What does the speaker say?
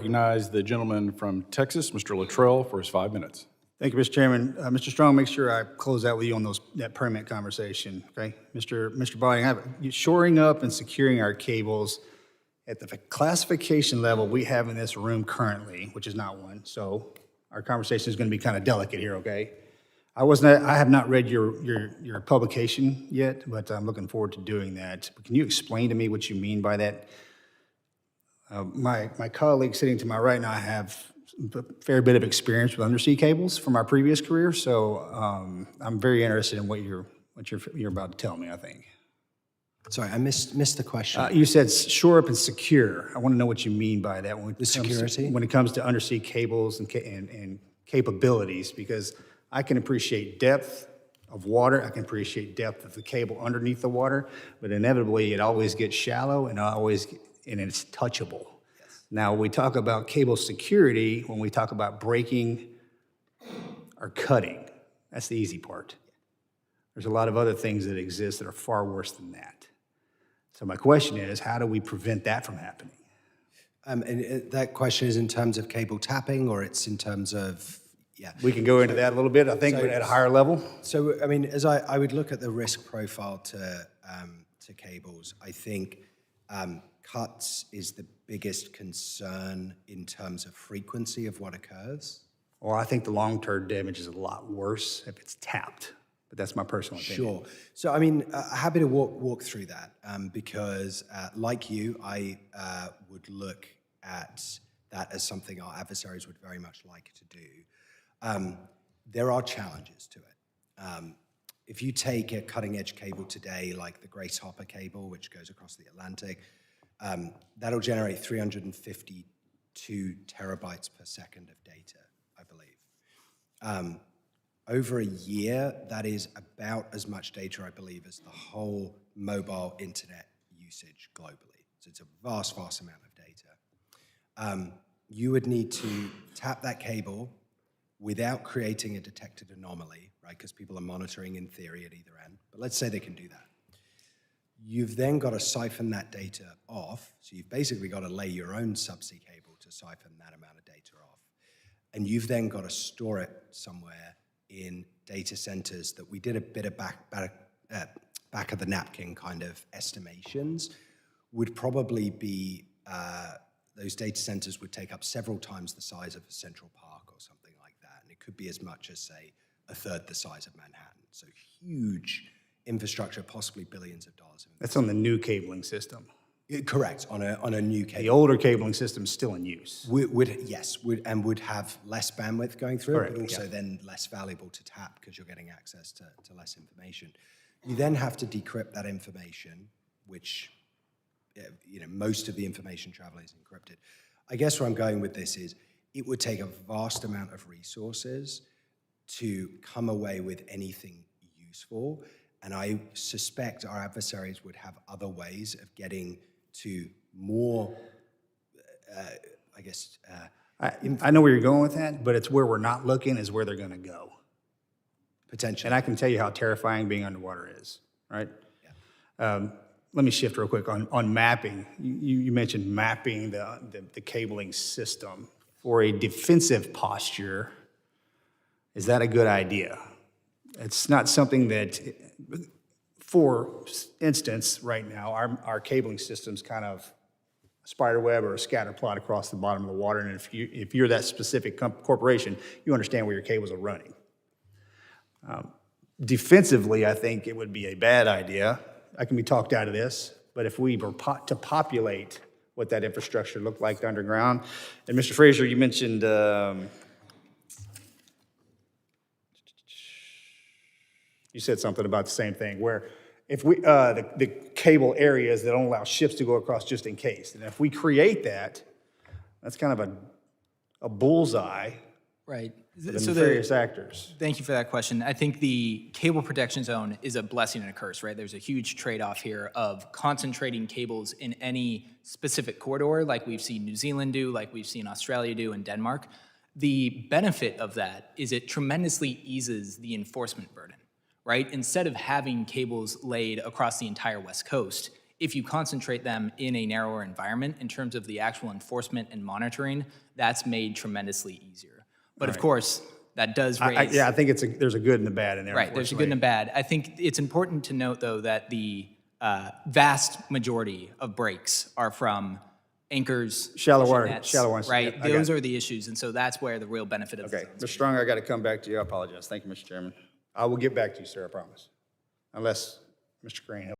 Recognize the gentleman from Texas, Mr. Luttrell, for his 5 minutes. Thank you, Mr. Chairman. Mr. Strong, make sure I close out with you on that permit conversation, okay? Mr. Body, shoring up and securing our cables at the classification level we have in this room currently, which is not one, so our conversation is going to be kind of delicate here, okay? I have not read your publication yet, but I'm looking forward to doing that. But can you explain to me what you mean by that? My colleague sitting to my right and I have a fair bit of experience with undersea cables from our previous career, so I'm very interested in what you're about to tell me, I think. Sorry, I missed the question. You said shore up and secure. I want to know what you mean by that. When it comes to undersea cables and capabilities, because I can appreciate depth of water, I can appreciate depth of the cable underneath the water, but inevitably it always gets shallow and it's touchable. Yes. Now, we talk about cable security when we talk about breaking or cutting. That's the easy part. There's a lot of other things that exist that are far worse than that. So my question is, how do we prevent that from happening? And that question is in terms of cable tapping, or it's in terms of, yeah. We can go into that a little bit, I think, but at a higher level. So, I mean, as I would look at the risk profile to cables, I think cuts is the biggest concern in terms of frequency of what occurs. Well, I think the long-term damage is a lot worse if it's tapped, but that's my personal opinion. Sure. So, I mean, happy to walk through that because, like you, I would look at that as something our adversaries would very much like to do. There are challenges to it. If you take a cutting-edge cable today, like the Grace Hopper cable, which goes across the Atlantic, that'll generate 352 terabytes per second of data, I believe. Over a year, that is about as much data, I believe, as the whole mobile internet usage globally. So it's a vast, vast amount of data. You would need to tap that cable without creating a detected anomaly, right? Because people are monitoring in theory at either end. But let's say they can do that. You've then got to siphon that data off. So you've basically got to lay your own subsea cable to siphon that amount of data off. And you've then got to store it somewhere in data centers that we did a bit of back of the napkin kind of estimations would probably be, those data centers would take up several times the size of a Central Park or something like that. And it could be as much as, say, a third the size of Manhattan. So huge infrastructure, possibly billions of dollars. That's on the new cabling system. Correct, on a new cable. The older cabling system is still in use. Would have less bandwidth going through Correct, it, but also then less valuable to tap because you're getting access to less information. You then have to decrypt that information, which, most of the information traveling is encrypted. I guess where I'm going with this is it would take a vast amount of resources to come away with anything useful, and I suspect our adversaries would have other ways of getting to more, I know where you're going with that, but it's where we're not looking is where they're going to go. Potentially. And I can tell you how terrifying being underwater is, right? Yeah. Let me shift real quick on mapping. You mentioned mapping the cabling system for a defensive posture. Is that a good idea? It's not something that, for instance, right now, our cabling system's kind of a spider web or a scatter plot across the bottom of the water, and if you're that specific corporation, you understand where your cables are running. Defensively, I think it would be a bad idea. I can be talked out of this, but if we were to populate what that infrastructure looked like underground, and Mr. Fraser, you mentioned you said something about the same thing, where if we, the cable areas that don't allow ships to go across just in case, and if we create that, that's kind of a bullseye. Right. For the nefarious actors. Thank you for that question. I think the cable protection zone is a blessing and a curse, right? There's a huge trade-off here of concentrating cables in any specific corridor, like we've seen New Zealand do, like we've seen Australia do, and Denmark. The benefit of that is it tremendously eases the enforcement burden, right? Instead of having cables laid across the entire West Coast, if you concentrate them in a narrower environment in terms of the actual enforcement and monitoring, that's made tremendously easier. But of course, that does raise... Yeah, I think there's a good and a bad in there. Right, there's a good and a bad. I think it's important to note, though, that the vast majority of breaks are from anchors, Shallow fishing water, nets, shallow ones. right? Yep, I got Those it. are the issues, and so that's where the real benefit of the Okay, zones Mr. Strong, I got to come back to you. I apologize. Thank you, Mr. Chairman. I will get back to you, sir, I promise. Unless Mr. Crane helps.